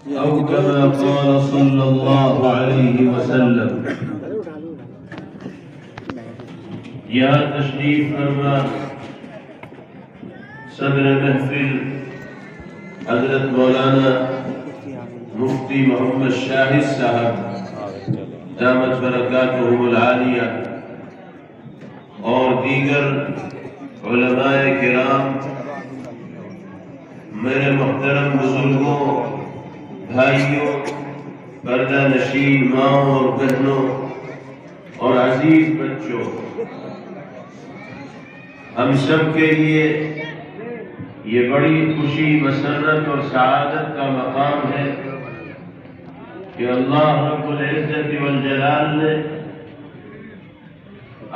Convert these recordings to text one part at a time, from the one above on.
أو كما قال صلى الله عليه وسلم. یہاں تشریف فرما صدر محفل حضرت مولانا مفتی محمد شاہد صاحب دامت برکاتہم العالیہ اور دیگر علماء کرام، میرے محترم بزرگوں، بھائیوں، پردہ نشین ماں اور بہنوں اور عزیز بچوں، ہم سب کے لیے یہ بڑی خوشی، مسرت اور سعادت کا مقام ہے کہ اللہ رب العزت والجلال نے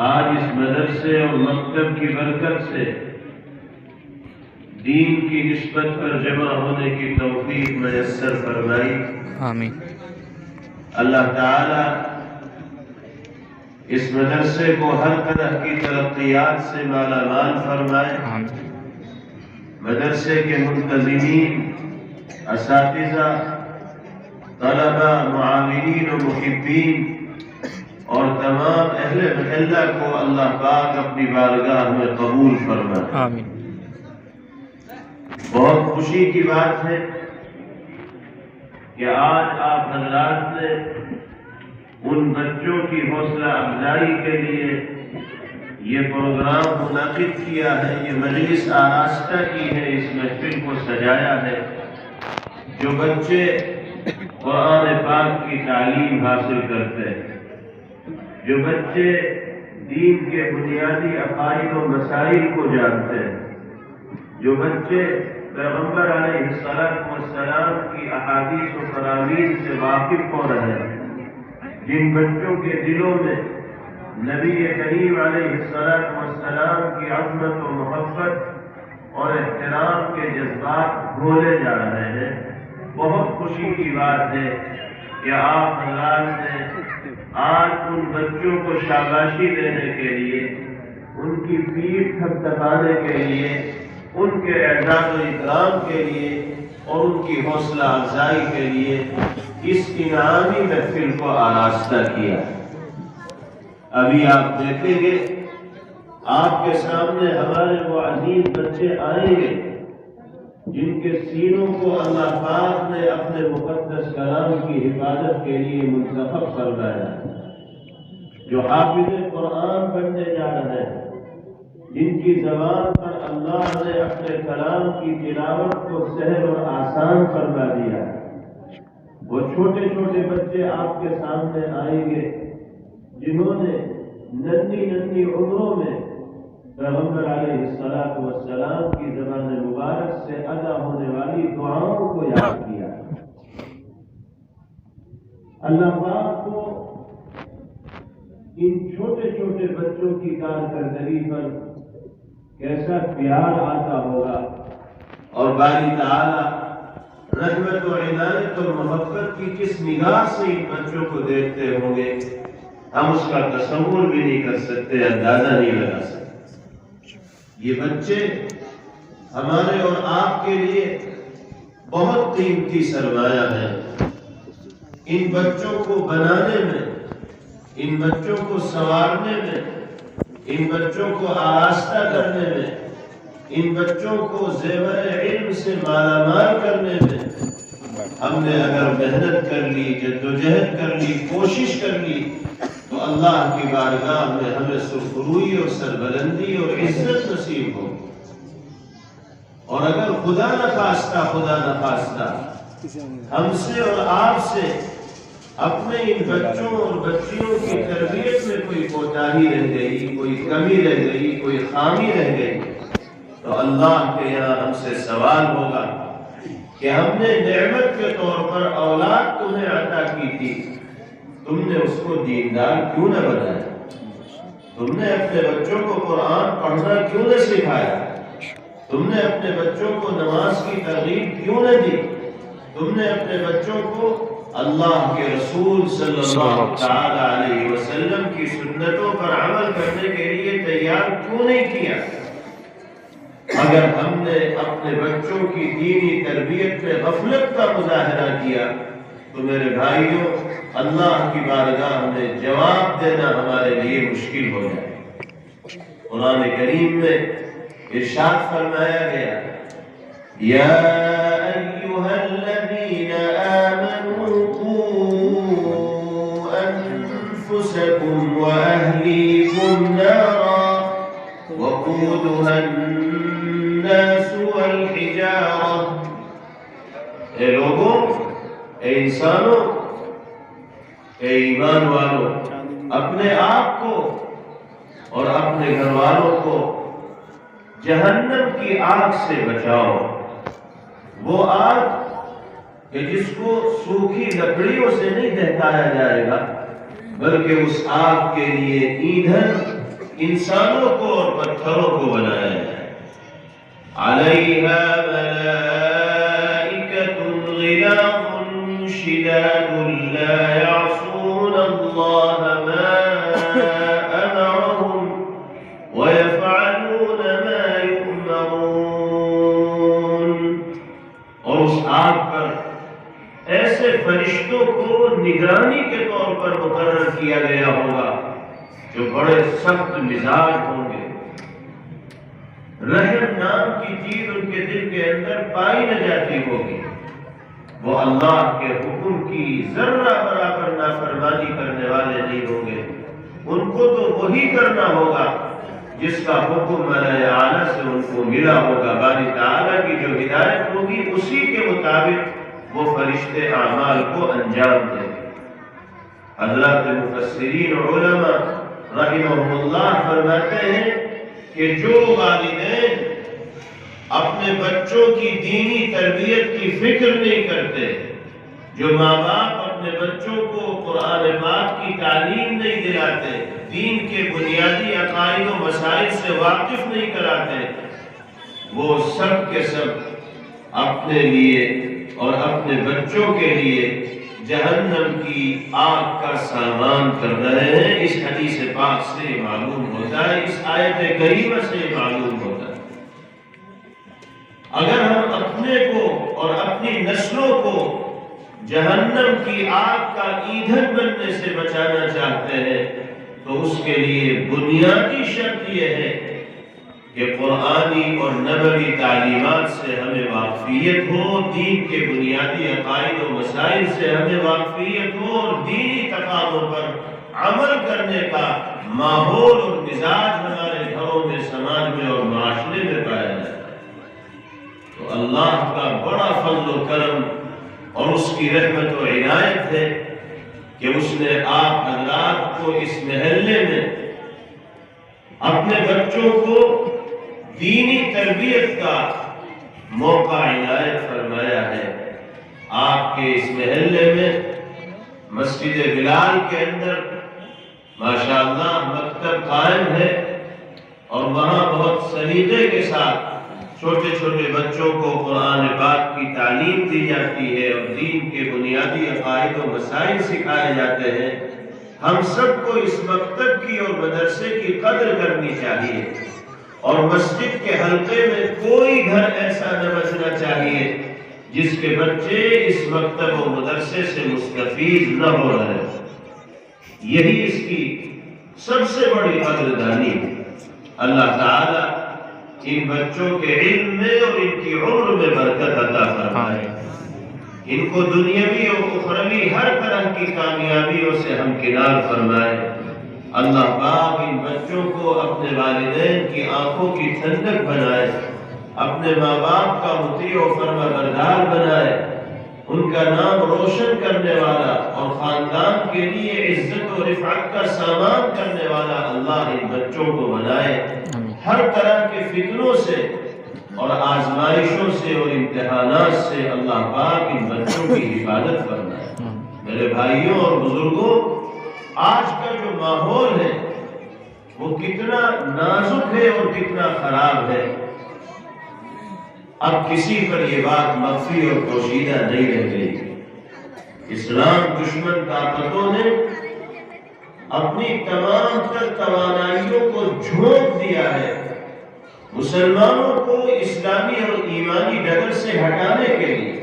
آج اس مدرسے اور مکتب کی برکت سے دین کی نسبت پر جمع ہونے کی توفیق میسر فرمائی۔ آمین۔ اللہ تعالی اس مدرسے کو ہر طرح کی ترقیات سے مالا مال فرمائے، مدرسے کے منتظمین، اساتذہ، طلبہ، معاونین و محبین اور تمام اہل محلہ کو اللہ پاک اپنی بارگاہ میں قبول فرمائے۔ آمین۔ بہت خوشی کی بات ہے کہ آج آپ حضرات نے ان بچوں کی حوصلہ افزائی کے لیے یہ پروگرام منعقد کیا ہے، یہ مجلس آراستہ کی ہے، اس محفل کو سجایا ہے۔ جو بچے قرآن پاک کی تعلیم حاصل کرتے ہیں، جو بچے دین کے بنیادی عقائد و مسائل کو جانتے ہیں، جو بچے پیغمبر علیہ السلام کی احادیث و فرامین سے واقف ہو رہے ہیں، جن بچوں کے دلوں میں نبی کریم علیہ السلام کی عظمت و محبت اور احترام کے جذبات گھولے جا رہے ہیں، بہت خوشی کی بات ہے کہ آپ حضرات نے آج ان بچوں کو شاباشی دینے کے لیے، ان کی پیٹھ تھپتھپانے کے لیے، ان کے اعزاز و اکرام کے لیے اور ان کی حوصلہ افزائی کے لیے اس انعامی محفل کو آراستہ کیا۔ ابھی آپ دیکھیں گے آپ کے سامنے ہمارے وہ عزیز بچے آئیں گے جن کے سینوں کو اللہ پاک نے اپنے مقدس کلام کی حفاظت کے لیے منتخب فرمایا، جو حافظ قرآن بننے جا رہے ہیں، جن کی زبان پر اللہ نے اپنے کلام کی تلاوت کو سہل اور آسان فرما دیا۔ وہ چھوٹے چھوٹے بچے آپ کے سامنے آئیں گے جنہوں نے ننھی عمروں میں پیغمبر علیہ السلام کی زبان مبارک سے ادا ہونے والی دعاؤں کو یاد کیا۔ اللہ پاک کو ان چھوٹے چھوٹے بچوں کی کارکردگی پر کیسا پیار آتا ہوگا، اور باری تعالی رحمت و عنایت اور محبت کی کس نگاہ سے ان بچوں کو دیکھتے ہوں گے، ہم اس کا تصور بھی نہیں کر سکتے، اندازہ نہیں لگا سکتے۔ یہ بچے ہمارے اور آپ کے لیے بہت قیمتی سرمایہ ہیں۔ ان بچوں کو بنانے میں، ان بچوں کو سنوارنے میں، ان بچوں کو آراستہ کرنے میں، ان بچوں کو زیور علم سے مالا مال کرنے میں ہم نے اگر محنت کر لی، جدوجہد کر لی، کوشش کر لی، تو اللہ کی بارگاہ میں ہمیں سرخروئی اور سربلندی اور عزت نصیب ہو۔ اور اگر خدا نخواستہ ہم سے اور آپ سے اپنے ان بچوں اور بچیوں کی تربیت میں کوئی کوتاہی رہ گئی، کوئی کمی رہ گئی، کوئی خامی رہ گئی، تو اللہ کے یہاں ہم سے سوال ہوگا کہ ہم نے نعمت کے طور پر اولاد تمہیں عطا کی تھی، تم نے اس کو دیندار کیوں نہ بنایا؟ تم نے اپنے بچوں کو قرآن پڑھنا کیوں نہ سکھایا؟ تم نے اپنے بچوں کو نماز کی ترغیب کیوں نہ دی؟ تم نے اپنے بچوں کو اللہ کے رسول صلی اللہ تعالی علیہ وسلم کی سنتوں پر عمل کرنے کے لیے تیار کیوں نہیں کیا؟ اگر ہم نے اپنے بچوں کی دینی تربیت میں غفلت کا مظاہرہ کیا تو میرے بھائیوں، اللہ کی بارگاہ میں جواب دینا ہمارے لیے مشکل ہو جائے۔ قرآن کریم میں ارشاد فرمایا گیا، یا ایھا الذین آمنوا قوا انفسکم واہلیکم نارا وقودها الناس والحجارہ۔ اے لوگوں، اے انسانوں، اے ایمان والوں، اپنے آپ کو اور اپنے گھر والوں کو جہنم کی آگ سے بچاؤ، وہ آگ کہ جس کو سوکھی لکڑیوں سے نہیں دہکایا جائے گا، بلکہ اس آگ کے لیے ایندھن انسانوں کو اور پتھروں کو بنایا جائے۔ علیہا ملائکۃ غلاظ شداد لا یعصون اللہ ما امرهم ویفعلون ما یؤمرون۔ اور اس آگ پر ایسے فرشتوں کو نگرانی کے طور پر مقرر کیا گیا ہوگا جو بڑے سخت مزاج ہوں گے۔ رحم نام کی چیز ان کے دل کے اندر پائی نہ جاتی ہوگی۔ وہ اللہ کے حکم کی ذرہ برابر نافرمانی کرنے والے نہیں ہوں گے۔ ان کو تو وہی کرنا ہوگا جس کا حکم ملائے اعلیٰ سے ان کو ملا ہوگا۔ باری تعالیٰ کی جو ہدایت ہوگی اسی کے مطابق وہ فرشتے اعمال کو انجام دیں گے۔ حضرات مفسرین و علماء رحمہ اللہ فرماتے ہیں کہ جو والدین اپنے بچوں کی دینی تربیت کی فکر نہیں کرتے، جو ماں باپ اپنے بچوں کو قرآن پاک کی تعلیم نہیں دلاتے، دین کے بنیادی عقائد و مسائل سے واقف نہیں کراتے، وہ سب کے سب اپنے لیے اور اپنے بچوں کے لیے جہنم کی آگ کا سامان کر رہے ہیں۔ اس حدیث پاک سے معلوم ہوتا ہے، اس آیت کریمہ سے معلوم ہوتا ہے۔ اگر ہم اپنے کو اور اپنی نسلوں کو جہنم کی آگ کا ایندھن بننے سے بچانا چاہتے ہیں تو اس کے لیے بنیادی شرط یہ ہے کہ قرآنی اور نبوی تعلیمات سے ہمیں واقفیت ہو، دین کے بنیادی عقائد و مسائل سے ہمیں واقفیت ہو، اور دینی تقاضوں پر عمل کرنے کا ماحول اور مزاج ہمارے گھروں میں، سماج میں اور معاشرے میں پایا جائے۔ تو اللہ کا بڑا فضل و کرم اور اس کی رحمت و عنایت ہے کہ اس نے آپ حضرات کو اس محلے میں اپنے بچوں کو دینی تربیت کا موقع عنایت فرمایا ہے۔ آپ کے اس محلے میں مسجد بلال کے اندر ماشاءاللہ مکتب قائم ہے، اور وہاں بہت سلیقے کے ساتھ چھوٹے چھوٹے بچوں کو قرآن پاک کی تعلیم دی جاتی ہے اور دین کے بنیادی عقائد و مسائل سکھائے جاتے ہیں۔ ہم سب کو اس مکتب کی اور مدرسے کی قدر کرنی چاہیے، اور مسجد کے حلقے میں کوئی گھر ایسا نہ بچنا چاہیے جس کے بچے اس مکتب و مدرسے سے مستفید نہ ہو رہے۔ یہی اس کی سب سے بڑی قدردانی۔ اللہ تعالیٰ ان بچوں کے علم میں اور ان کی عمر میں برکت عطا فرمائے، ان کو دنیاوی اور اخروی ہر طرح کی کامیابیوں سے ہمکنار فرمائے۔ اللہ پاک ان بچوں کو اپنے والدین کی آنکھوں کی ٹھنڈک بنائے، اپنے ماں باپ کا مطیع و فرما بردار بنائے، ان کا نام روشن کرنے والا اور خاندان کے لیے عزت و رفعت کا سامان کرنے والا اللہ ان بچوں کو بنائے۔ ہر طرح کے فتنوں سے اور آزمائشوں سے اور امتحانات سے اللہ پاک ان بچوں کی حفاظت فرمائے۔ میرے بھائیوں اور بزرگوں، آج کا جو ماحول ہے وہ کتنا نازک ہے اور کتنا خراب ہے۔ اب کسی پر یہ بات مخفی اور پوشیدہ نہیں رہ گئی۔ اسلام دشمن طاقتوں نے اپنی تمام تر توانائیوں کو جھونک دیا ہے مسلمانوں کو اسلامی اور ایمانی ڈگر سے ہٹانے کے لیے،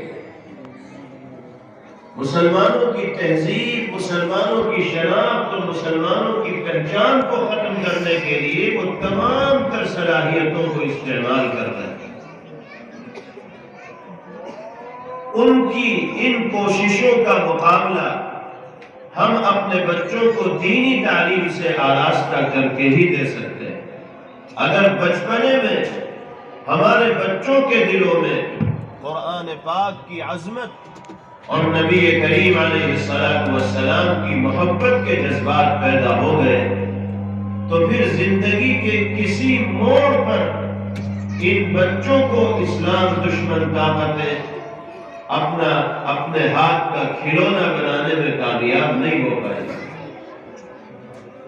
مسلمانوں کی تہذیب، مسلمانوں کی شناخت اور مسلمانوں کی پہچان کو ختم کرنے کے لیے وہ تمام تر صلاحیتوں کو استعمال کر رہے ہیں۔ ان کی ان کوششوں کا مقابلہ ہم اپنے بچوں کو دینی تعلیم سے آراستہ کر کے ہی دے سکتے ہیں۔ اگر بچپنے میں ہمارے بچوں کے دلوں میں قرآن پاک کی عظمت اور نبی کریم علیہ السلام کی محبت کے جذبات پیدا ہو گئے تو پھر زندگی کے کسی موڑ پر ان بچوں کو اسلام دشمن طاقتیں اپنے ہاتھ کا کھلونا بنانے میں کامیاب نہیں ہو پائے گی۔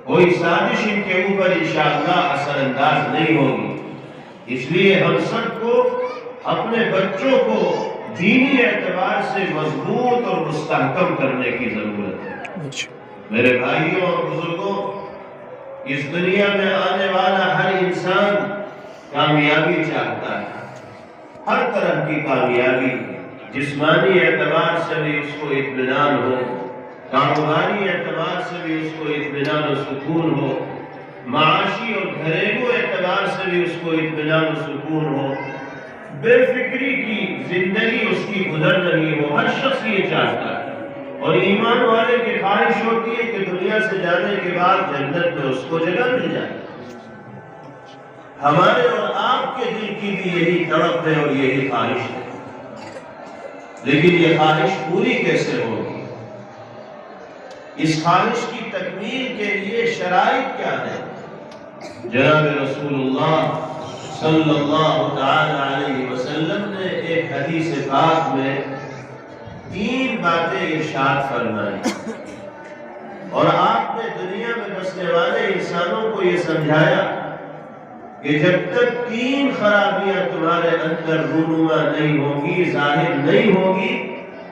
کوئی سازش ان کے اوپر انشاءاللہ اثر انداز نہیں ہوگی۔ اس لیے ہم سب کو اپنے بچوں کو دینی اعتبار سے مضبوط اور مستحکم کرنے کی ضرورت ہے۔ میرے بھائیوں اور بزرگوں، اس دنیا میں آنے والا ہر انسان کامیابی چاہتا ہے، ہر طرح کی کامیابی، جسمانی اعتبار سے بھی اس کو اطمینان ہو، کاروباری اعتبار سے بھی اس کو اطمینان و سکون ہو، معاشی اور گھریلو اعتبار سے بھی اس کو اطمینان و سکون ہو، بے فکری کی زندگی اس کی گزر رہی ہو، ہر شخص یہ چاہتا ہے۔ اور ایمان والے کی خواہش ہوتی ہے کہ دنیا سے جانے کے بعد جنت میں اس کو جگہ مل جائے۔ ہمارے اور آپ کے دل کی بھی یہی تڑپ ہے اور یہی خواہش ہے، لیکن یہ خواہش پوری کیسے ہوگی؟ اس خواہش کی تکمیل کے لیے شرائط کیا ہے؟ جناب رسول اللہ صلی اللہ تعالی علیہ وسلم نے ایک حدیث پاک میں 3 باتیں ارشاد فرمائی، اور آپ نے دنیا میں بسنے والے انسانوں کو یہ سمجھایا کہ جب تک 3 خرابیاں تمہارے اندر رونما نہیں ہوگی، ظاہر نہیں ہوگی،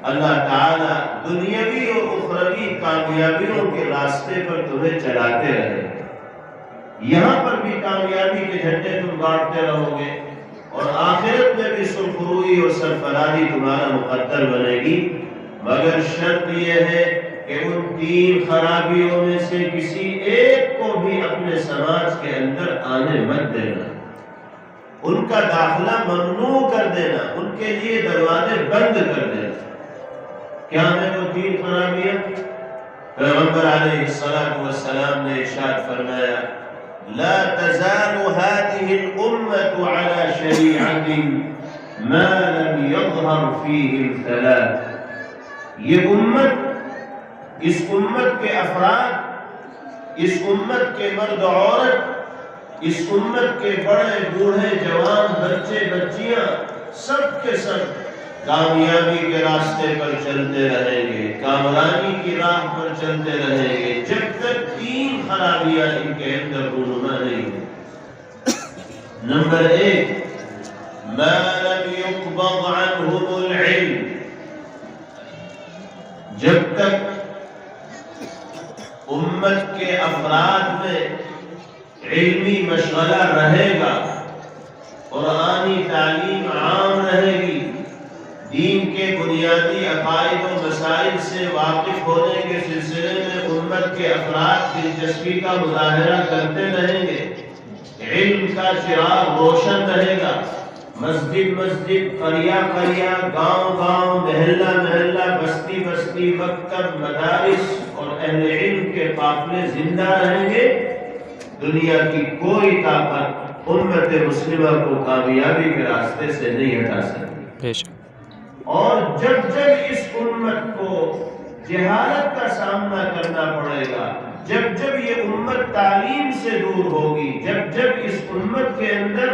اللہ تعالیٰ دنیاوی اور اخروی کامیابیوں کے راستے پر تمہیں چلاتے رہے۔ یہاں پر بھی کامیابی کے جھنڈے تم بانٹتے رہو گے، اور آخرت میں بھی سرخروئی اور سرفرازی تمہارا مقدر بنے گی، مگر شرط یہ ہے کہ ان 3 خرابیوں میں سے کسی ایک کو بھی اپنے سماج کے اندر آنے مت دینا، ان کا داخلہ ممنوع کر دینا، ان کے لیے دروازے بند کر دینا۔ کیا ہیں وہ 3 خرابیاں؟ پیغمبر علیہ السلام نے ارشاد فرمایا: لا تزال هذه الأمة على شريعة ما لم يظهر فيه الثلاث۔ یہ امت، اس امت کے افراد، اس امت کے مرد عورت، اس امت کے بڑے بوڑھے جوان بچے بچیاں، سب کے سب کامیابی کے راستے پر چلتے رہیں گے، کامرانی کی راہ پر چلتے رہیں گے، جب تک 3 خرابیاں ان کے اندر رونما نہیں ہیں۔ نمبر 1، ما لم يقبض عنهم العلم۔ جب تک امت کے افراد میں علمی مشغلہ رہے گا، قرآنی تعلیم عام رہے گی، دین کے بنیادی عقائد و مسائل سے واقف ہونے کے سلسلے میں امت کے افراد دلچسپی کا مظاہرہ کرتے رہیں گے، علم کا چراغ روشن رہے گا، مسجد مسجد، قریہ قریہ، گاؤں گاؤں، محلہ محلہ، بستی بستی، مکتب، مدارس اور اہل علم کے قافلے زندہ رہیں گے، دنیا کی کوئی طاقت امت مسلمہ کو کامیابی کے راستے سے نہیں ہٹا سکتی۔ اور جب جب اس امت کو جہالت کا سامنا کرنا پڑے گا، جب جب یہ امت تعلیم سے دور ہوگی، جب جب اس امت کے اندر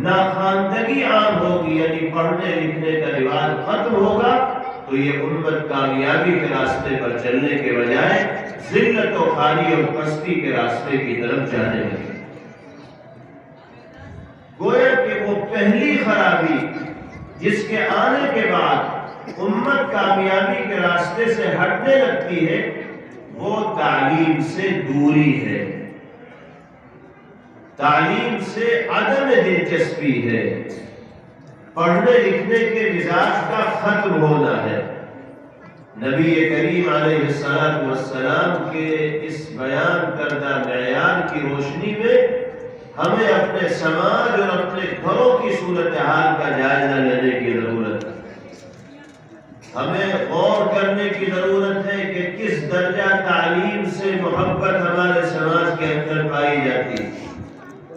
ناخواندگی عام ہوگی، یعنی پڑھنے لکھنے کا رواج ختم ہوگا، تو یہ امت کامیابی کے راستے پر چلنے کے بجائے ذلت و خواری اور پستی کے راستے کی طرف جانے لگے۔ گویا کہ وہ پہلی خرابی جس کے آنے کے بعد امت کامیابی کے راستے سے ہٹنے لگتی ہے، وہ تعلیم سے دوری ہے۔ تعلیم سے عدم دلچسپی ہے، پڑھنے لکھنے کے مزاج کا ختم ہونا ہے۔ نبی کریم علیہ السلام کے اس بیان کردہ معیار کی روشنی میں ہمیں اپنے سماج اور اپنے گھروں کی صورتحال کا جائزہ لینے کی ضرورت ہے۔ ہمیں غور کرنے کی ضرورت ہے کہ کس درجہ تعلیم سے محبت ہمارے سماج کے اندر پائی جاتی ہے،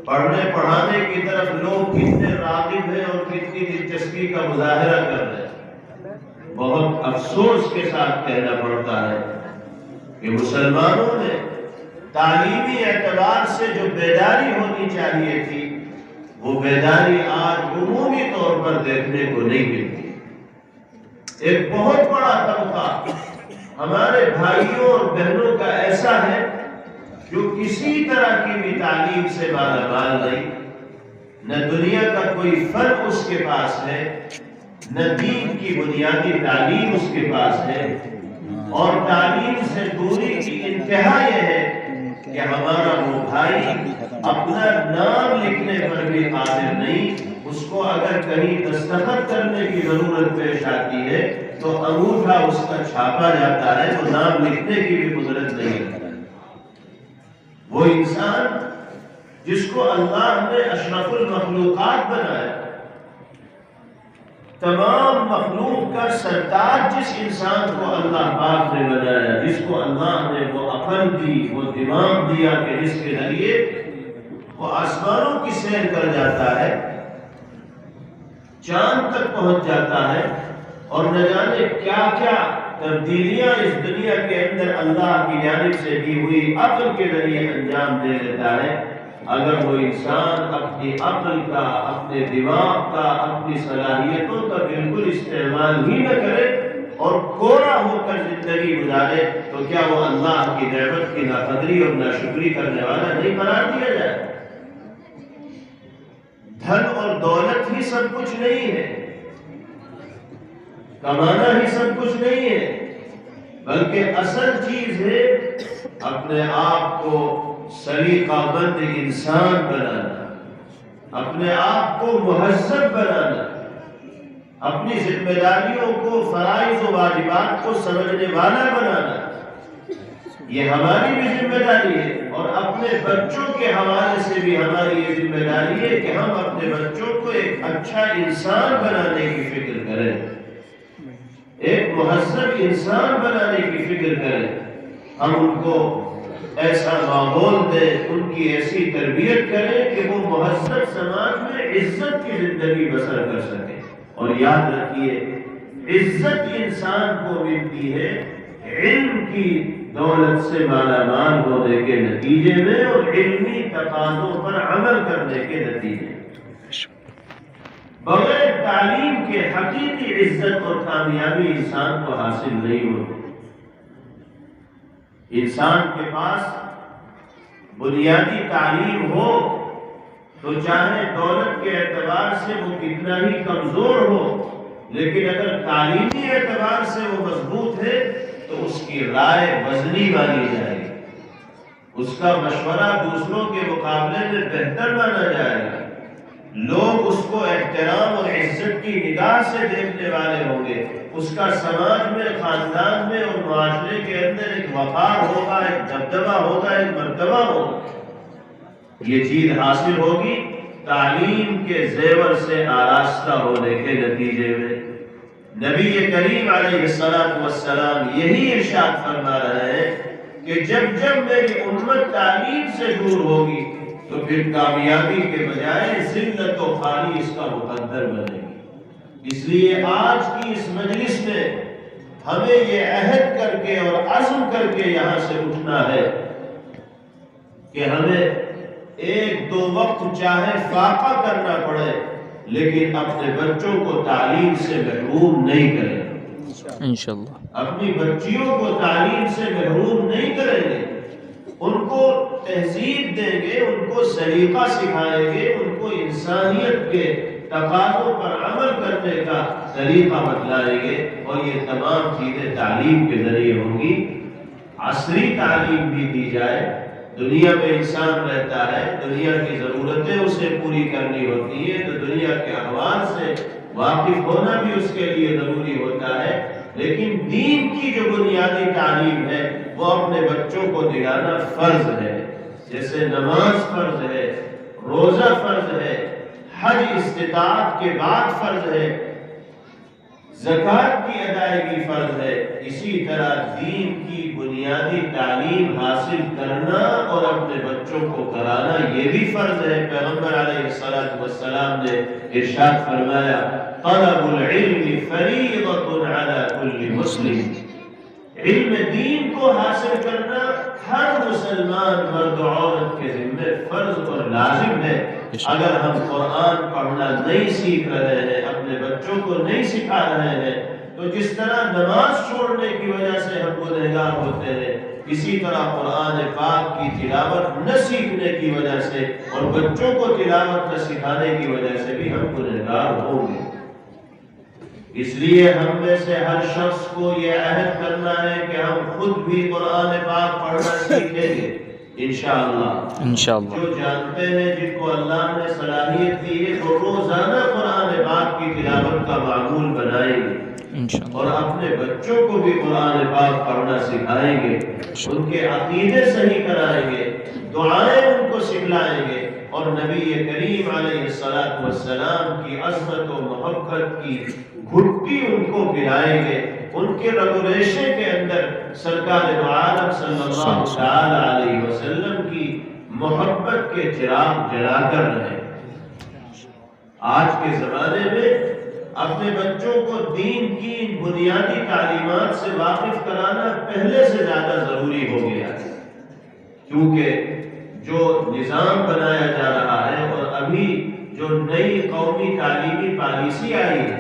پڑھنے پڑھانے کی طرف لوگ کتنے راغب ہیں اور کتنی دلچسپی کا مظاہرہ کر رہے ہیں۔ بہت افسوس کے ساتھ کہنا پڑتا ہے کہ مسلمانوں نے تعلیمی اعتبار سے جو بیداری ہونی چاہیے تھی، وہ بیداری آج عمومی طور پر دیکھنے کو نہیں ملتی۔ ایک بہت بڑا طبقہ ہمارے بھائیوں اور بہنوں کا ایسا ہے جو کسی طرح کی بھی تعلیم سے مالا مال نہیں، نہ دنیا کا کوئی فن اس کے پاس ہے، نہ دین کی بنیادی تعلیم اس کے پاس ہے، اور تعلیم سے دوری کی انتہا یہ ہے کہ ہمارا وہ بھائی اپنا نام لکھنے پر بھی قادر نہیں، اس کو اگر کہیں دستخط کرنے کی ضرورت پیش آتی ہے تو انگوٹھا اس کا چھاپا جاتا ہے، وہ نام لکھنے کی بھی قدرت نہیں ہے۔ وہ انسان جس کو اللہ نے اشرف المخلوقات بنایا، تمام مخلوق کا سردار جس انسان کو اللہ پاک نے بنایا، جس کو اللہ نے وہ عقل دی، وہ دماغ دیا کہ جس کے ذریعے وہ آسمانوں کی سیر کر جاتا ہے، چاند تک پہنچ جاتا ہے، اور نہ جانے کیا کیا تبدیلیاں اس دنیا کے اندر اللہ کی جانب سے دی ہوئی عقل کے ذریعے انجام دے دیتا ہے۔ اگر وہ انسان اپنی عقل کا، اپنے دماغ کا، اپنی صلاحیتوں کا بالکل استعمال ہی نہ کرے اور کورا ہو کر زندگی گزارے تو کیا وہ اللہ کی نعمت کی ناقدری اور ناشکری کرنے والا نہیں قرار دیا جائے؟ دھن اور دولت ہی سب کچھ نہیں ہے، کمانا ہی سب کچھ نہیں ہے، بلکہ اصل چیز ہے اپنے آپ کو سلیقہ مند انسان بنانا، اپنے آپ کو مہذب بنانا، اپنی ذمہ داریوں کو، فرائض و واجبات کو سمجھنے والا بنانا، یہ ہماری بھی ذمہ داری ہے، اور اپنے بچوں کے حوالے سے بھی ہماری یہ ذمہ داری ہے کہ ہم اپنے بچوں کو ایک اچھا انسان بنانے کی فکر کریں، ایک مہذب انسان بنانے کی فکر کریں۔ ہم ان کو ایسا ماحول دیں، ان کی ایسی تربیت کریں کہ وہ مہذب سماج میں عزت کی زندگی بسر کر سکیں۔ اور یاد رکھیے، عزت انسان کو ملتی ہے علم کی دولت سے مالا مال ہونے کے نتیجے میں اور علمی تقاضوں پر عمل کرنے کے نتیجے میں۔ بغیر تعلیم کے حقیقی عزت اور کامیابی انسان کو حاصل نہیں ہوتی۔ انسان کے پاس بنیادی تعلیم ہو تو چاہے دولت کے اعتبار سے وہ کتنا ہی کمزور ہو، لیکن اگر تعلیمی اعتبار سے وہ مضبوط ہے تو اس کی رائے وزنی مانی جائے گی، اس کا مشورہ دوسروں کے مقابلے میں بہتر مانا جائے گا، لوگ اس کو احترام اور عزت کی نگاہ سے دیکھنے والے ہوں گے، اس کا سماج میں، خاندان میں اور معاشرے کے اندر ایک وقار ہوگا، ایک دبدبہ ہوگا، ایک مرتبہ ہوگا۔ یہ چیز حاصل ہوگی تعلیم کے زیور سے آراستہ ہونے کے نتیجے میں۔ نبی کریم علیہ السلام یہی ارشاد فرما رہے ہیں کہ جب جب میری امت تعلیم سے دور ہوگی تو پھر کامیابی کے بجائے ذلت و خالی اس کا مقدر بنے گی۔ اس لیے آج کی اس مجلس میں ہمیں یہ عہد کر کے اور عزم کر کے یہاں سے اٹھنا ہے کہ ہمیں ایک دو وقت چاہے فاقہ کرنا پڑے لیکن اپنے بچوں کو تعلیم سے محروم نہیں کریں گے، انشاءاللہ اپنی بچیوں کو تعلیم سے محروم نہیں کریں گے، ان کو تہذیب دیں گے، ان کو سلیقہ سکھائیں گے، ان کو انسانیت کے تقاضوں پر عمل کرنے کا طریقہ بتلائیں گے، اور یہ تمام چیزیں تعلیم کے ذریعے ہوں گی۔ عصری تعلیم بھی دی جائے، دنیا میں انسان رہتا ہے، دنیا کی ضرورتیں اسے پوری کرنی ہوتی ہیں، تو دنیا کے احوال سے واقف ہونا بھی اس کے لیے ضروری ہوتا ہے، لیکن دین کی جو بنیادی تعلیم ہے وہ اپنے بچوں کو دلانا فرض ہے۔ جیسے نماز فرض ہے، روزہ فرض ہے، حج استطاعت کے بعد فرض ہے، زکوٰۃ کی ادائیگی فرض ہے، اسی طرح دین کی بنیادی تعلیم حاصل کرنا اور اپنے بچوں کو کرانا یہ بھی فرض ہے۔ پیغمبر علیہ السلام نے ارشاد فرمایا طلب العلم فریضۃ علی کل مسلم، علم دین کو حاصل کرنا ہر مسلمان مرد و عورت کے ذمہ فرض اور لازم ہے۔ اگر ہم قرآن پڑھنا نہیں سیکھ رہے ہیں، اپنے بچوں کو نہیں سکھا رہے ہیں، تو جس طرح نماز چھوڑنے کی وجہ سے ہم گنہگار ہوتے ہیں، اسی طرح قرآن پاک کی تلاوت نہ سیکھنے کی وجہ سے اور بچوں کو تلاوت نہ سکھانے کی وجہ سے بھی ہم گنہگار ہوں گے۔ اس لیے ہم میں سے ہر شخص کو یہ عہد کرنا ہے کہ ہم خود بھی قرآن پاک پڑھنا سیکھیں گے انشاءاللہ۔ جو جانتے ہیں، جن کو اللہ نے صلاحیت دی ہے، وہ روزانہ قرآن پاک کی تلاوت کا معمول بنائیں گے اور اپنے بچوں کو بھی قرآن پاک پڑھنا سکھائیں گے، ان کے عقیدے صحیح کرائیں گے، دعائیں ان کو سکھلائیں گے، اور نبی کریم علیہ السلام کی عظمت و محبت کی گھٹی ان کو پلائیں گے، ان کے رگ و ریشے کے اندر سرکار دو عالم صلی اللہ تعالی علیہ وسلم کی محبت کے چراغ جلا کر رہے۔ آج کے زمانے میں اپنے بچوں کو دین کی بنیادی تعلیمات سے واقف کرانا پہلے سے زیادہ ضروری ہو گیا ہے، کیونکہ جو نظام بنایا جا رہا ہے اور ابھی جو نئی قومی تعلیمی پالیسی آئی ہے،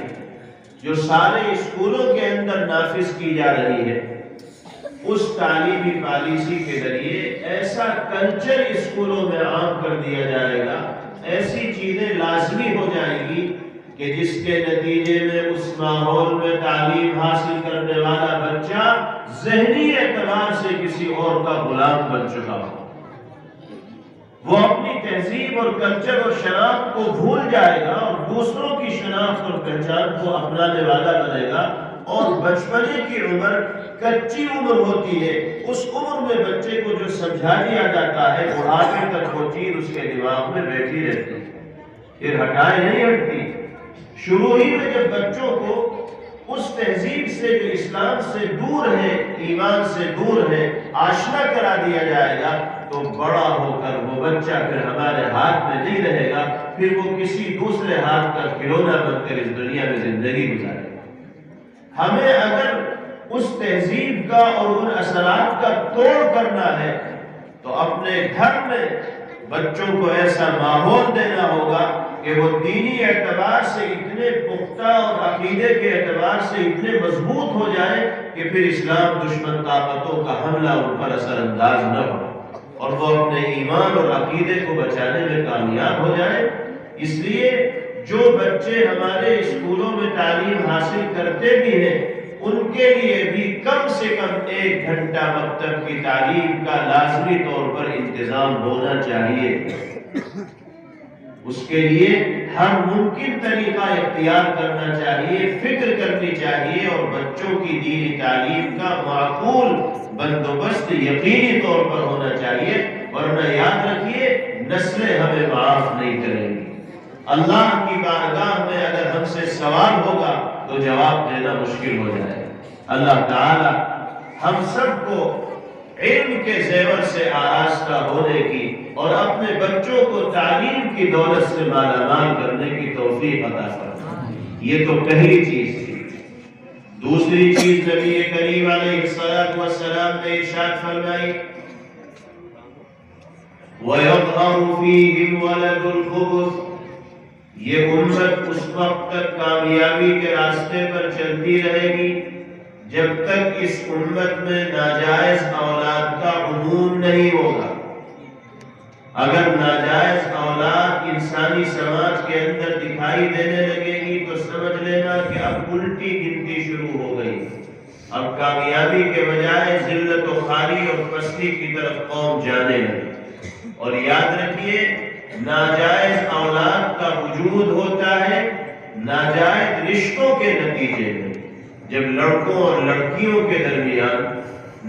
جو سارے اسکولوں کے اندر نافذ کی جا رہی ہے، اس تعلیمی پالیسی کے ذریعے ایسا کلچر اسکولوں میں عام کر دیا جائے گا، ایسی چیزیں لازمی ہو جائیں گی کہ جس کے نتیجے میں اس ماحول میں تعلیم حاصل کرنے والا بچہ ذہنی اعتبار سے کسی اور کا غلام بن چکا ہو، وہ اپنی تہذیب اور کلچر اور شناخت کو بھول جائے گا اور دوسروں کی شناخت اور پہچان کو اپنانے والا بنے گا، اور بچپنے کی عمر کچی عمر ہوتی ہے، اس عمر میں بچے کو جو سمجھا دیا جاتا ہے بڑھاپے تک وہ چیز اس کے دماغ میں بیٹھی رہتی ہے، پھر ہٹائے نہیں ہٹتی۔ شروع ہی میں جب بچوں کو اس تہذیب سے جو اسلام سے دور ہے، ایمان سے دور ہے، آشنا کرا دیا جائے گا، تو بڑا ہو کر وہ بچہ پھر ہمارے ہاتھ میں نہیں رہے گا، پھر وہ کسی دوسرے ہاتھ کا کھلونا بن کر اس دنیا میں زندگی گزارے گا۔ ہمیں اگر اس تہذیب کا اور ان اثرات کا توڑ کرنا ہے تو اپنے گھر میں بچوں کو ایسا ماحول دینا ہوگا کہ وہ دینی اعتبار سے اتنے پختہ اور عقیدے کے اعتبار سے اتنے مضبوط ہو جائیں کہ پھر اسلام دشمن طاقتوں کا حملہ ان پر اثر انداز نہ ہو، اور وہ اپنے ایمان اور عقیدے کو بچانے میں کامیاب ہو جائے۔ اس لیے جو بچے ہمارے اسکولوں میں تعلیم حاصل کرتے بھی ہیں، ان کے لیے بھی کم سے کم 1 گھنٹہ مکتب کی تعلیم کا لازمی طور پر انتظام ہونا چاہیے۔ اس کے لیے ہر ممکن طریقہ اختیار کرنا چاہیے، فکر کرنی چاہیے، اور بچوں کی دینی تعلیم کا معقول بندوبست یقینی طور پر ہونا چاہیے، ورنہ یاد رکھیے نسلیں ہمیں معاف نہیں کریں گی۔ اللہ کی بارگاہ میں اگر ہم سے سوال ہوگا تو جواب دینا مشکل ہو جائے گا۔ اللہ تعالی ہم سب کو علم کے زیور سے آراستہ ہونے کی اور اپنے بچوں کو تعلیم کی دولت سے مالا مال کرنے کی توفیق عطا فرمائے۔ یہ تو پہلی چیز تھی۔ دوسری چیز نبی کریم علیہ السلام نے ارشاد فرمائی وَيَظْهَرُ فِيهِمْ وَلَدُ الْخُبُثِ، یہ امت اس وقت تک کامیابی کے راستے پر چلتی رہے گی جب تک اس امت میں ناجائز اولاد کا عموم نہیں ہوگا۔ اگر ناجائز اولاد انسانی سماج کے اندر دکھائی دینے لگے گی تو سمجھ لینا کہ اب الٹی گنتی شروع ہو گئی، اب کامیابی کے بجائے ذلت و خواری اور پستی کی طرف قوم جانے لگی۔ اور یاد رکھیے، ناجائز اولاد کا وجود ہوتا ہے ناجائز رشتوں کے نتیجے میں۔ جب لڑکوں اور لڑکیوں کے درمیان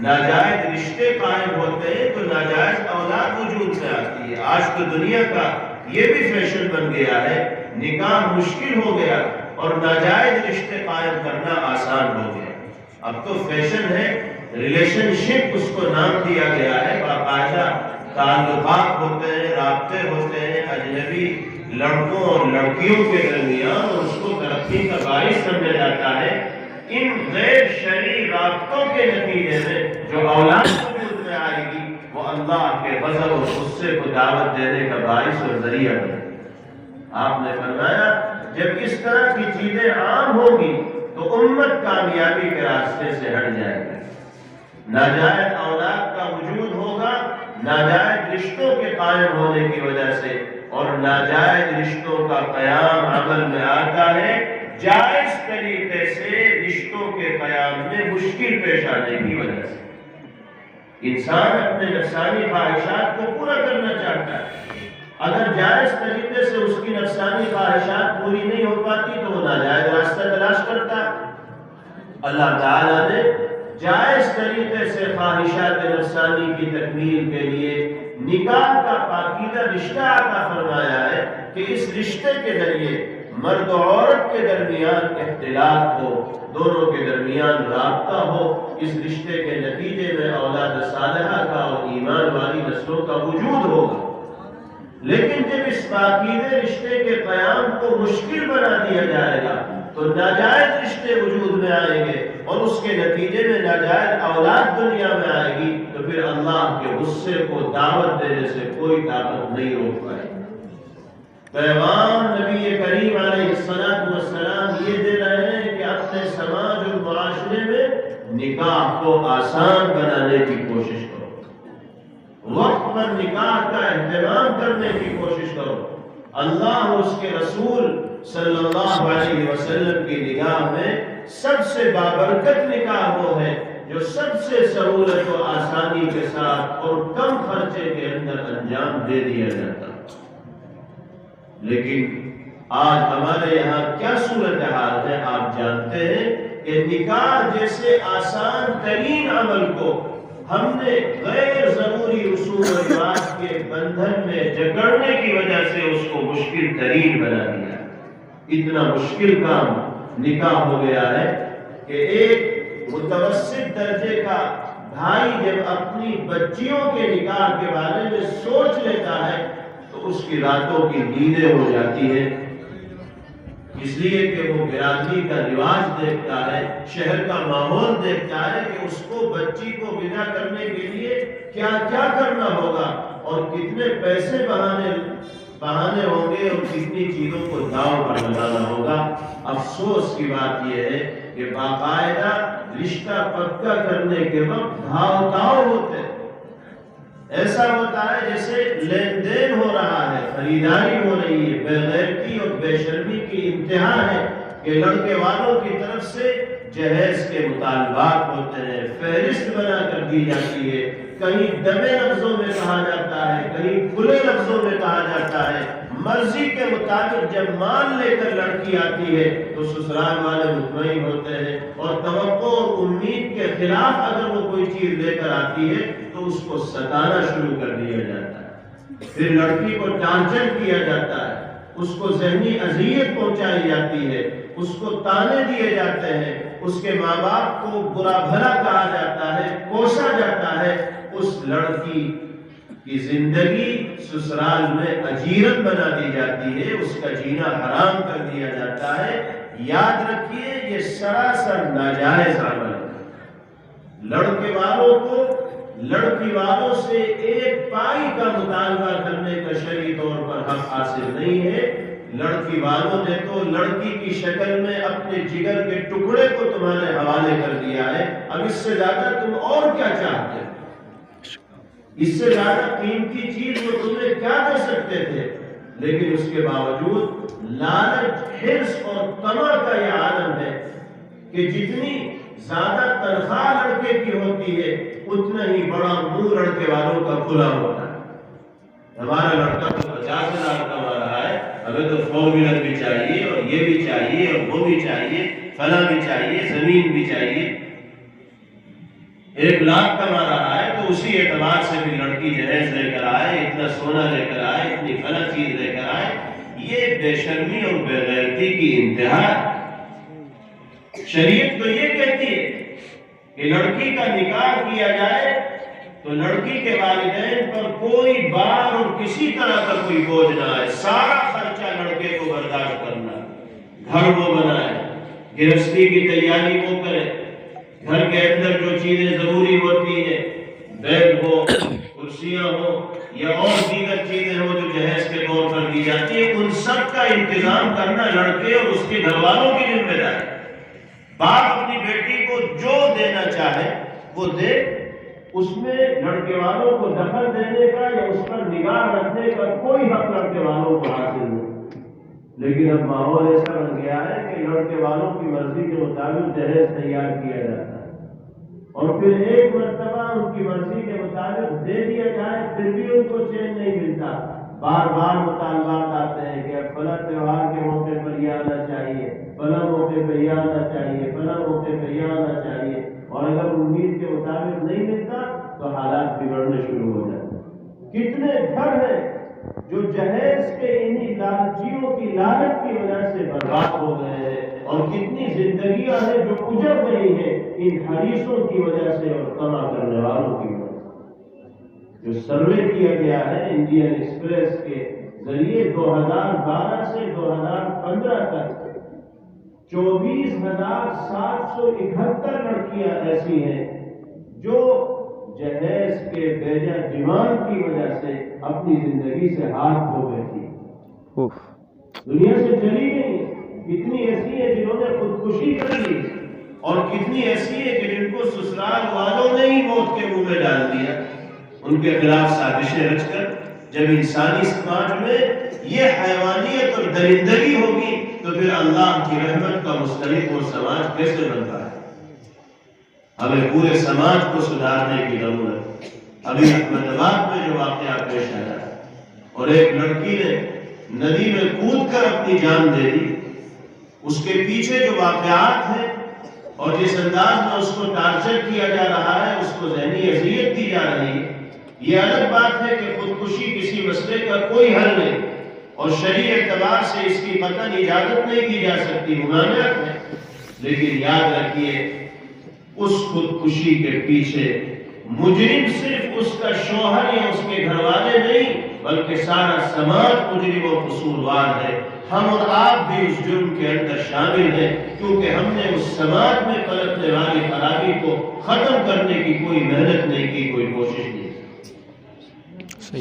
ناجائز رشتے قائم ہوتے ہیں تو ناجائز اولاد وجود میں آتی ہے۔ آج تو دنیا کا یہ بھی فیشن بن گیا ہے، نکاح مشکل ہو گیا اور ناجائز رشتے قائم کرنا آسان ہو گیا۔ اب تو فیشن ہے، ریلیشن شپ اس کو نام دیا گیا ہے، باقاعدہ تعلقات ہوتے ہیں، رابطے ہوتے ہیں اجنبی لڑکوں اور لڑکیوں کے درمیان، اور اس کو ترقی کا باعث سمجھا جاتا ہے۔ ان غیر شرعی رابطوں کے نتیجے میں جو اولاد وجود میں آئے گی وہ اللہ کے غضب اور غصے کو دعوت دینے کا باعث اور ذریعہ بنے۔ آپ نے فرمایا جب اس طرح کی چیزیں عام ہوگی تو امت کامیابی کے راستے سے ہٹ جائے گی۔ ناجائز اولاد کا وجود ہوگا ناجائز رشتوں کے قائم ہونے کی وجہ سے، اور ناجائز رشتوں کا قیام عمل میں آتا ہے جائز طریقے سے رشتوں کے قیام میں مشکل پیش آنے کی وجہ سے۔ انسان اپنے نفسانی خواہشات کو پورا کرنا چاہتا ہے، اگر جائز طریقے سے اس کی نفسانی خواہشات پوری نہیں ہو پاتی تو وہ ناجائز راستہ تلاش کرتا ہے۔ اللہ تعالیٰ نے جائز طریقے سے خواہشات نفسانی کی تکمیل کے لیے نکاح کا پاکیزہ رشتہ عطا فرمایا ہے کہ اس رشتے کے ذریعے مرد و عورت کے درمیان اختلاط ہو، دونوں کے درمیان رابطہ ہو، اس رشتے کے نتیجے میں اولاد صالحہ کا اور ایمان والی نسلوں کا وجود ہوگا۔ لیکن جب اس پاکیزے رشتے کے قیام کو مشکل بنا دیا جائے گا تو ناجائز رشتے وجود میں آئیں گے اور اس کے نتیجے میں ناجائز اولاد دنیا میں آئے گی، تو پھر اللہ کے غصے کو دعوت دینے سے کوئی طاقت نہیں روک پائے گی۔ پیغام نبی کریم علیہ السلام یہ دے رہے ہیں کہ اپنے سماج اور معاشرے میں نکاح کو آسان بنانے کی کوشش کرو، وقت پر نکاح کا اہتمام کرنے کی کوشش کرو۔ اللہ اور اس کے رسول صلی اللہ علیہ وسلم کی نگاہ میں سب سے بابرکت نکاح وہ ہے جو سب سے سہولت و آسانی کے ساتھ اور کم خرچے کے اندر انجام دے دیا جاتا۔ لیکن آج ہمارے یہاں کیا صورتحال ہے آپ جانتے ہیں کہ نکاح جیسے آسان ترین عمل کو ہم نے غیر ضروری رسوم و رواج کے بندھن میں جکڑنے کی وجہ سے اس کو مشکل ترین بنا دیا۔ اتنا مشکل کام نکاح ہو گیا ہے کہ ایک متوسط درجے کا بھائی جب اپنی بچیوں کے نکاح کے بارے میں سوچ لیتا ہے تو اس کی راتوں کی نیندیں ہو جاتی ہے، اس لیے کہ وہ برادری کا رواج دیکھتا ہے، شہر کا ماحول دیکھتا ہے کہ اس کو بچی کو ودا کرنے کے لیے کیا کیا کرنا ہوگا اور کتنے پیسے بہانے ہوں گے اور کتنی چیزوں کو داؤ پر لگانا ہوگا۔ افسوس کی بات یہ ہے کہ باقاعدہ رشتہ پکا کرنے کے وقت دھاؤ تاؤ ہوتے، ایسا ہوتا ہے جیسے لین دین ہو رہا ہے، خریداری ہو رہی ہے، بے غیرتی اور بے شرمی کی انتہا ہے کہ لڑکے والوں کی طرف سے جہیز کے مطالبات ہوتے ہیں، فہرست بنا کر دی جاتی ہے، کہیں دبے لفظوں میں کہا جاتا ہے، کہیں کھلے لفظوں میں کہا جاتا ہے۔ مرضی کے مطابق جب مال لے کر لڑکی آتی ہے تو سسرال والے مطمئن ہوتے ہیں، اور توقع اور امید کے خلاف اگر وہ کوئی چیز لے کر آتی ہے تو اس کو ستانا شروع کر دیا جاتا ہے، پھر لڑکی کو ٹارچر کیا جاتا ہے، اس کو ذہنی اذیت پہنچائی جاتی ہے، اس کو تانے دیے جاتے ہیں، اس کے ماں باپ کو برا بھلا کہا جاتا ہے، کوسا جاتا ہے، اس لڑکی کی زندگی سسرال میں اجیرت بنا دی جاتی ہے، اس کا جینا حرام کر دیا جاتا ہے۔ یاد رکھیے یہ سراسر ناجائز عمل ہے۔ لڑکے والوں کو لڑکی والوں سے ایک پائی کا مطالبہ کرنے کا شرعی طور پر حق حاصل نہیں ہے۔ لڑکی والوں نے تو لڑکی کی شکل میں اپنے جگر کے ٹکڑے کو تمہارے حوالے کر دیا ہے، اب اس سے زیادہ تم اور کیا چاہتے؟ اس سے زیادہ قیمتی چیز وہ تمہیں کیا دے سکتے تھے؟ لیکن اس کے باوجود لالچ، حرص اور طمع کا یہ عالم ہے کہ جتنی زیادہ تنخواہ لڑکے کی ہوتی ہے اتنا ہی بڑا منہ لڑکے والوں کا کھلا ہوتا ہے۔ ہمارا لڑکا تو 50,000 کما رہا ہے، ہمیں تو 4 ویلر بھی چاہیے اور یہ بھی چاہیے اور وہ بھی چاہیے، فلاں بھی چاہیے، زمین بھی چاہیے۔ 1 لاکھ کما رہا ہے تو اسی اعتبار سے بھی لڑکی جہیز لے کر آئے، اتنا سونا لے کر آئے، اتنی فلاں چیز لے کر آئے۔ یہ بے شرمی اور بے غیرتی کی انتہا ہے۔ شریعت تو یہ کہتی ہے کہ لڑکی کا نکاح کیا جائے تو لڑکی کے والدین پر کوئی بار اور کسی طرح کا کوئی بوجھ نہ آئے، سارا خرچہ لڑکے کو برداشت کرنا، گھر وہ بنائے، گرہستی کی تیاری وہ کرے، گھر کے اندر جو چیزیں ضروری ہوتی ہیں، بیڈ ہو، کرسیاں ہو یا اور دیگر چیزیں ہو جو جہیز کے طور پر دی جاتی ہے، ان سب کا انتظام کرنا لڑکے اور اس کے گھر والوں کی ذمہ داری۔ باپ اپنی بیٹی کو جو دینا چاہے وہ دے، اس میں لڑکے والوں کو دخل دینے کا یا اس پر نگاہ رکھنے کا کوئی حق لڑکے والوں کو حاصل نہیں۔ لیکن اب ماحول ایسا بن گیا ہے کہ لڑکے والوں کی مرضی کے مطابق جہیز تیار کیا جاتا ہے اور پھر ایک مرتبہ ان کی مرضی کے مطابق دے دیا جائے پھر بھی ان کو چین نہیں ملتا۔ بار بار مطالبات آتے ہیں کہ اب فلاں تہوار کے موقع پر یہ آنا چاہیے، فلاں موقع پہ یہ آنا چاہیے، فلاں موقع پہ یہ آنا چاہیے، اور اگر امید کے مطابق نہیں ملتا تو حالات بگڑنے شروع ہو جاتے ہیں۔ کتنے گھر ہیں جو جہیز کے انہی لالچیوں کی لالچ کی وجہ سے برباد ہو گئے ہیں، اور کتنی زندگیاں ہیں جو اجڑ گئی ہیں ان حریصوں کی وجہ سے اور کما کرنے والوں کی وجہ سے۔ جو سروے کیا گیا ہے انڈین ایکسپریس کے ذریعے 2012 سے 2015 تک 24,771 لڑکیاں ایسی ہیں جو جہیز کے بیجا ڈیمانڈ کی وجہ سے اپنی زندگی سے ہاتھ دھو بیٹھی، دنیا سے چلی گئی۔ کتنی ایسی ہے جنہوں نے خودکشی کر لی، اور کتنی ایسی ہے کہ جن کو سسرال والوں نے ہی موت کے منہ میں ڈال دیا۔ ان کے خلاف سازشیں رچ کر جب انسانی سماج میں یہ حیوانیت اور درندگی ہوگی تو پھر اللہ کی رحمت کا مستحق وہ سماج کیسے بنتا ہے؟ ہمیں پورے سماج کو سدھارنے کی ضرورت ہے۔ ابھی احمد آباد میں جو واقعہ پیش آیا ہے اور ایک لڑکی نے ندی میں کود کر اپنی جان دے دی، اس کے پیچھے جو واقعات ہیں اور جس انداز میں اس کو ٹارچر کیا جا رہا ہے، اس کو ذہنی اذیت دی جا رہی ہے، یہ الگ بات ہے کہ خودکشی کسی مسئلے کا کوئی حل نہیں اور شرعی اعتبار سے اس کی قطعاً اجازت نہیں کی جا سکتی، ممانعت ہے۔ لیکن یاد رکھیے اس خودکشی کے پیچھے مجرم صرف اس کا شوہر یا اس کے گھر والے نہیں بلکہ سارا سماج مجرم و قصوروار ہے۔ ہم اور آپ بھی اس جرم کے اندر شامل ہیں کیونکہ ہم نے اس سماج میں پلٹنے والی خرابی کو ختم کرنے کی کوئی محنت نہیں کی، کوئی کوشش نہیں۔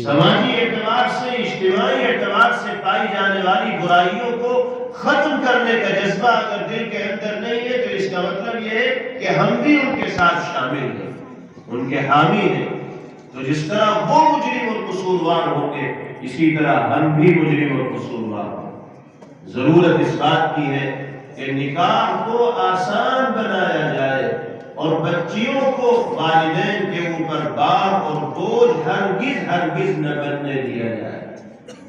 سماجی اعتبار سے، اجتماعی اعتبار سے پائی جانے والی برائیوں کو ختم کرنے کا جذبہ اگر دل کے اندر نہیں ہے تو اس کا مطلب یہ ہے کہ ہم بھی ان کے ساتھ شامل ہیں، ان کے حامی ہیں۔ تو جس طرح وہ مجرم اور قصوروار ہوں گے اسی طرح ہم بھی مجرم اور قصوروار ہوں۔ ضرورت اس بات کی ہے کہ نکاح کو آسان بنایا جائے اور بچیوں کو والدین کے اوپر بار اور بوجھ ہرگز نہ بننے دیا جائے۔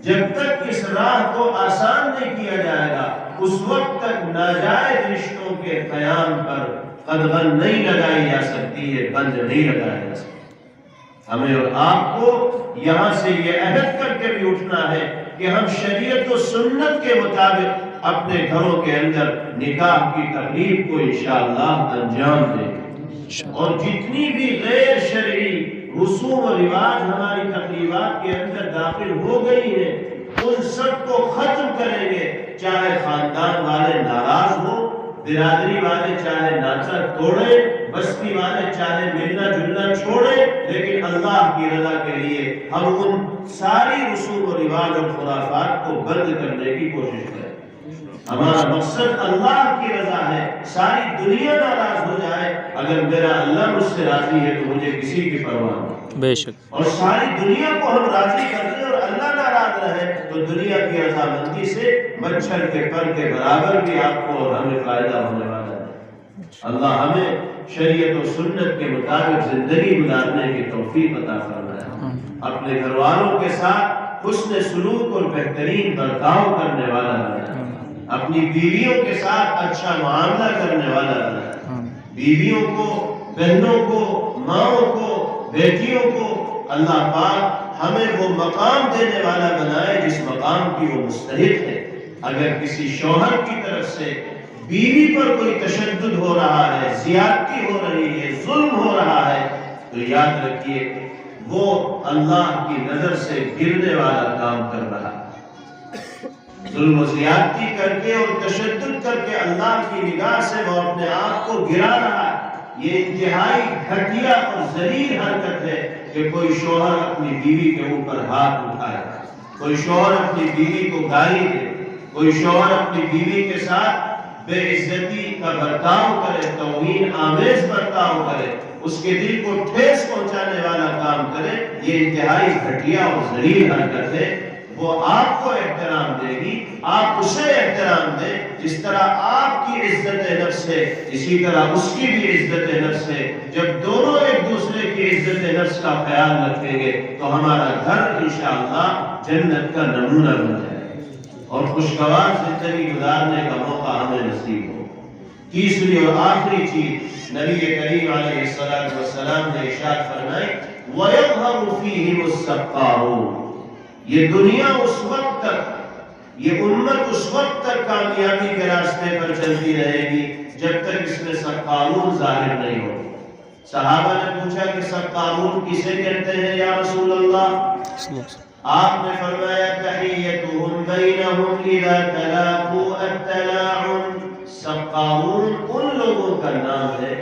جب تک اس راہ کو آسان نہیں کیا جائے گا اس وقت تک ناجائز رشتوں کے قیام پر قدغن نہیں لگائی جا سکتی ہے، بند نہیں لگایا جا سکتا۔ ہمیں اور آپ کو یہاں سے یہ عہد کر کے بھی اٹھنا ہے کہ ہم شریعت و سنت کے مطابق اپنے گھروں کے اندر نکاح کی تقریب کو انشاءاللہ انجام دیں، اور جتنی بھی غیر شرعی رسوم و رواج ہماری تقریبات کے اندر داخل ہو گئی ہیں ان سب کو ختم کریں گے، چاہے خاندان والے ناراض ہوں، برادری والے چاہے ناچا توڑیں، بستی والے چاہے ملنا جلنا چھوڑیں، لیکن اللہ کی رضا کے لیے ہم ان ساری رسوم و رواج اور خرافات کو بند کرنے کی کوشش کریں۔ ہمارا مقصد اللہ کی رضا ہے، ساری دنیا ناراض ہو جائے اگر میرا اللہ مجھ سے راضی ہے تو مجھے کسی کی پرواہ نہیں، بے شک، اور ساری دنیا کو ہم راضی کر دیں اور اللہ ناراض رہے تو دنیا کی رضامندی سے مچھر کے پر کے برابر بھی آپ کو اور ہمیں فائدہ ہونے والا ہے۔ اللہ ہمیں شریعت و سنت کے مطابق زندگی گزارنے کی توفیق عطا فرمائے، اپنے گھر والوں کے ساتھ حسن سلوک اور بہترین برتاؤ کرنے والا بنائے، اپنی بیویوں کے ساتھ اچھا معاملہ کرنے والا بنائے، بیویوں کو، بہنوں کو، ماؤں کو، بیٹیوں کو اللہ پاک ہمیں وہ مقام دینے والا بنائے جس مقام کی وہ مستحق ہے۔ اگر کسی شوہر کی طرف سے بیوی پر کوئی تشدد ہو رہا ہے، زیادتی ہو رہی ہے، ظلم ہو رہا ہے، تو یاد رکھیے وہ اللہ کی نظر سے گرنے والا کام کر رہا ہے۔ ظلم و زیادتی کر کے اور تشدد کر کے اللہ کی نگاہ سے وہ اپنے آپ کو گرا رہا ہے۔ یہ انتہائی گھٹیا اور ذلیل حرکت ہے کہ کوئی شوہر اپنی بیوی کے اوپر ہاتھ اٹھائے، کوئی شوہر اپنی بیوی کو گالی دے، کوئی شوہر اپنی بیوی کے ساتھ بے عزتی کا برتاؤ کرے، توہین آمیز برتاؤ کرے، اس کے دل کو ٹھیس پہنچانے والا کام کرے، یہ انتہائی گھٹیا اور ذلیل حرکت ہے۔ وہ آپ کو احترام دے گی، آپ اسے احترام دیں، جس طرح آپ کی عزت نفس ہے اسی طرح اس کی بھی عزت نفس ہے۔ جب دونوں ایک دوسرے کی عزت نفس کا خیال رکھیں گے تو ہمارا گھر انشاءاللہ جنت کا نمونہ بن جائے اور خوشگوار زندگی گزارنے کا موقع ہمیں نصیب ہو۔ تیسری اور آخری چیز نبی کریم علیہ السلام نے ارشاد فرمائی وَيَظْهَرُ فِيهِمُ السَّقَّاءُونَ، یہ دنیا اس وقت تک، یہ امت اس وقت تک کامیابی کے راستے پر چلتی رہے گی جب تک اس میں سقاؤون ظاہر نہیں ہو۔ صحابہ نے پوچھا کہ سقاؤون کسے کہتے ہیں یا رسول اللہ؟ آپ نے فرمایا تحیتهم بینہم اذا تلاقوا التلاعن، سقاؤون ان لوگوں کا نام ہے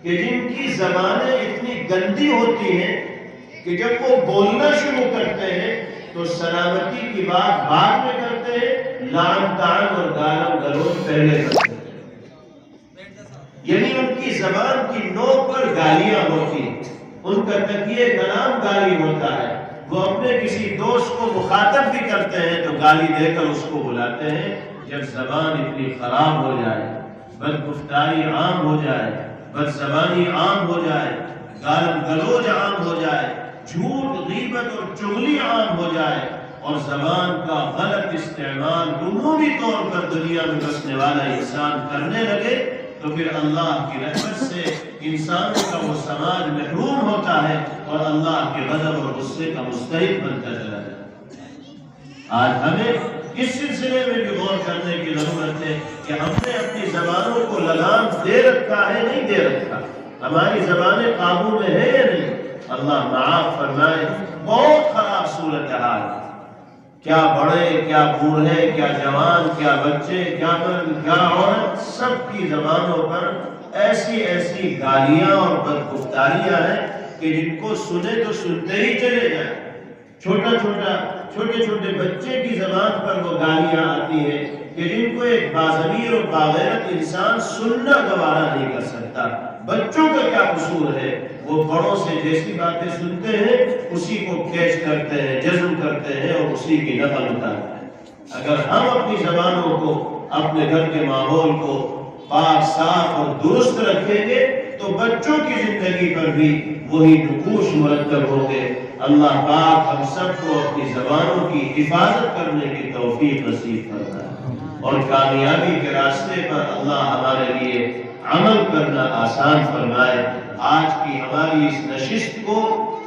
کہ جن کی زبانیں اتنی گندی ہوتی ہیں کہ جب وہ بولنا شروع کرتے ہیں تو سلامتی کی بات بعد میں کرتے ہیں، لعن طعن اور گالم گلوچ پہلے کرتے ہیں۔ یعنی ان کی زبان کی نوک پر گالیاں ہوتی ہیں، ان کا تکیے کلام گالی ہوتا ہے، وہ اپنے کسی دوست کو مخاطب بھی کرتے ہیں تو گالی دے کر اس کو بلاتے ہیں۔ جب زبان اتنی خراب ہو جائے، بدگفتاری عام ہو جائے، بد زبانی عام ہو جائے، گالم گلوچ عام ہو جائے، جھوٹ، غیبت اور چغلی عام ہو جائے اور زبان کا غلط استعمال عمومی طور پر دنیا میں بسنے والا انسان کرنے لگے تو پھر اللہ کی رحمت سے انسانوں کا وہ سماج محروم ہوتا ہے اور اللہ کے غضب اور غصے کا مستحق بنتا چلا جاتا ہے۔ آج ہمیں اس سلسلے میں بھی غور کرنے کی ضرورت ہے کہ ہم نے اپنی زبانوں کو لگام دے رکھا ہے نہیں دے رکھا، ہماری زبانیں قابو میں ہے یا نہیں؟ اللہ معاف فرمائے، بہت خراب صورتحال، کیا بڑے، کیا بوڑھے، کیا جوان، کیا بچے، کیا مرد، کیا عورت، سب کی زبانوں پر ایسی ایسی گالیاں اور بدگفتاریاں ہیں کہ جن کو سنے تو سنتے ہی چلے جائیں۔ چھوٹے چھوٹے بچے کی زبان پر وہ گالیاں آتی ہیں کہ جن کو ایک باضمیر اور باغیرت انسان سننا گوارا نہیں کر سکتا۔ بچوں کا کیا قصور ہے؟ وہ بڑوں سے جیسی باتیں سنتے ہیں اسی کو کیچ کرتے ہیں، جذب کرتے ہیں اور اسی کی نقل اتارتے ہیں۔ اگر ہم اپنی زبانوں کو، اپنے گھر کے ماحول کو پاک صاف اور درست رکھیں گے تو بچوں کی زندگی پر بھی وہی نقوش مرتب ہوں گے۔ اللہ پاک ہم سب کو اپنی زبانوں کی حفاظت کرنے کی توفیق نصیب فرمائے اور کامیابی کے راستے پر اللہ ہمارے لیے عمل کرنا آسان فرمائے۔ آج کی ہماری اس نشست کو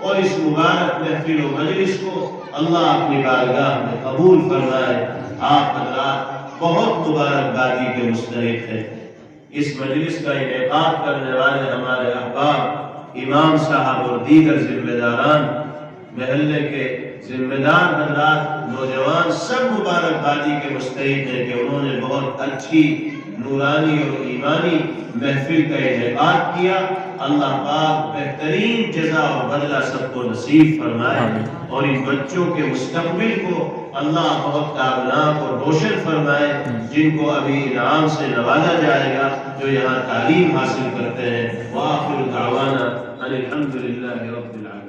اور اس مبارک محفل و مجلس کو اللہ اپنی بارگاہ میں قبول فرمائے۔ آپ حضرات بہت مبارکبادی کے مستحق ہیں۔ اس مجلس کا انعقاد کرنے والے ہمارے احباب، امام صاحب اور دیگر ذمہ داران، محلے کے ذمہ دار حضرات، نوجوان، سب مبارکبادی کے مستحق ہیں کہ انہوں نے بہت اچھی نورانی اور ایمانی محفل کا انعقاد کیا۔ اللہ پاک بہترین جزا اور بدلہ سب کو نصیب فرمائے اور ان بچوں کے مستقبل کو اللہ بہت تابناک اور روشن فرمائے، جن کو ابھی انعام سے نوازا جائے گا، جو یہاں تعلیم حاصل کرتے ہیں۔ وآخر دعوانا ان الحمد للہ رب العالمین۔